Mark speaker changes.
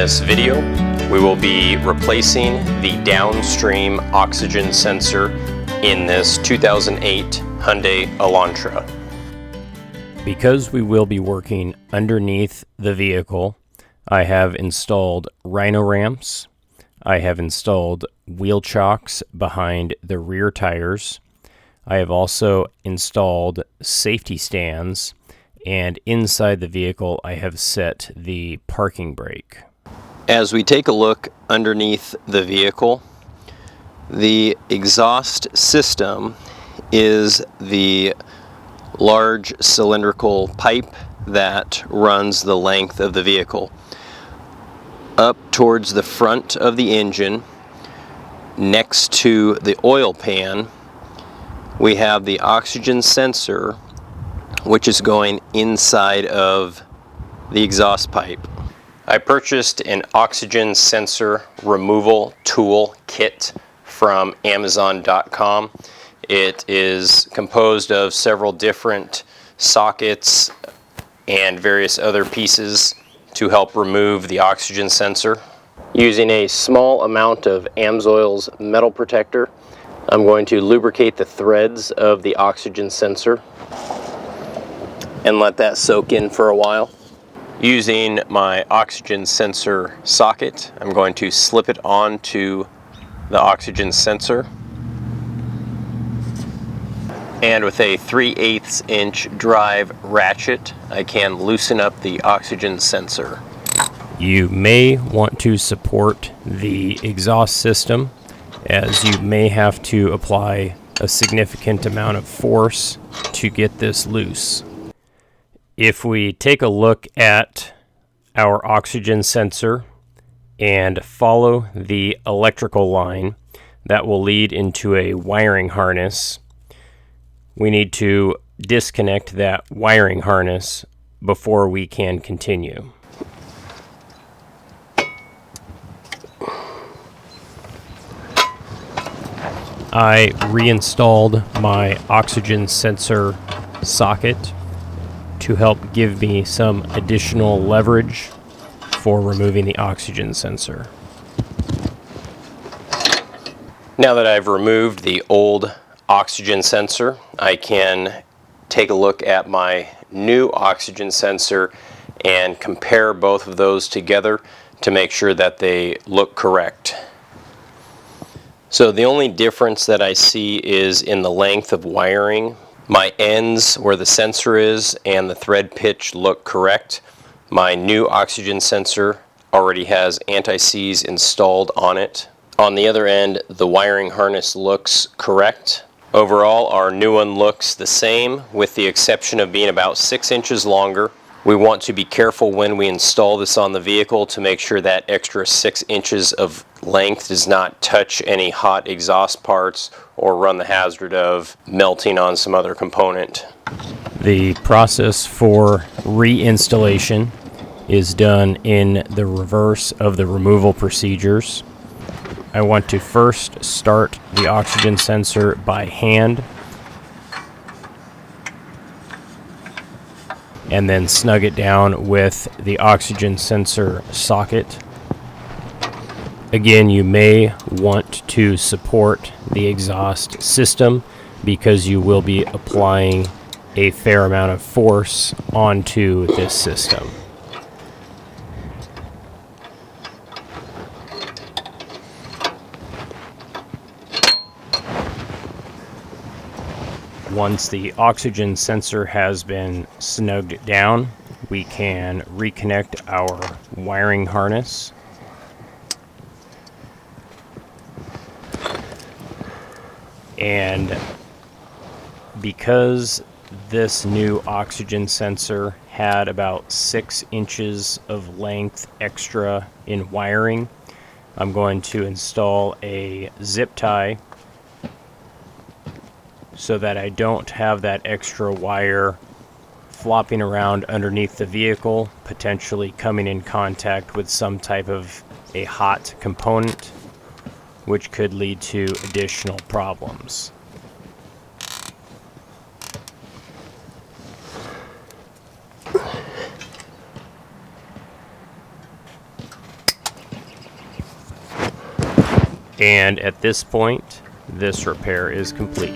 Speaker 1: this video, we will be replacing the downstream oxygen sensor in this 2008 Hyundai Elantra. Because we will be working underneath the vehicle, I have installed rhino ramps. I have installed wheel chocks behind the rear tires. I have also installed safety stands, and inside the vehicle I have set the parking brake. As we take a look underneath the vehicle, the exhaust system is the large cylindrical pipe that runs the length of the vehicle. Up towards the front of the engine, next to the oil pan, we have the oxygen sensor, which is going inside of the exhaust pipe. I purchased an oxygen sensor removal tool kit from Amazon.com. It is composed of several different sockets and various other pieces to help remove the oxygen sensor. Using a small amount of Amsoil's metal protector, I'm going to lubricate the threads of the oxygen sensor and let that soak in for a while. Using my oxygen sensor socket, I'm going to slip it onto the oxygen sensor. And with a 3/8 inch drive ratchet, I can loosen up the oxygen sensor. You may want to support the exhaust system, as you may have to apply a significant amount of force to get this loose. If we take a look at our oxygen sensor and follow the electrical line that will lead into a wiring harness, we need to disconnect that wiring harness before we can continue. I reinstalled my oxygen sensor socket to help give me some additional leverage for removing the oxygen sensor. Now that I've removed the old oxygen sensor, I can take a look at my new oxygen sensor and compare both of those together to make sure that they look correct. So the only difference that I see is in the length of wiring. My ends where the sensor is and the thread pitch look correct. My new oxygen sensor already has anti-seize installed on it. On the other end, the wiring harness looks correct. Overall, our new one looks the same, with the exception of being about 6 inches longer. We want to be careful when we install this on the vehicle to make sure that extra 6 inches of length does not touch any hot exhaust parts or run the hazard of melting on some other component. The process for reinstallation is done in the reverse of the removal procedures. I want to first start the oxygen sensor by hand and then snug it down with the oxygen sensor socket. Again, you may want to support the exhaust system because you will be applying a fair amount of force onto this system. Once the oxygen sensor has been snugged down, we can reconnect our wiring harness. And because this new oxygen sensor had about 6 inches of length extra in wiring, I'm going to install a zip tie so that I don't have that extra wire flopping around underneath the vehicle, potentially coming in contact with some type of a hot component, which could lead to additional problems. And at this point, this repair is complete.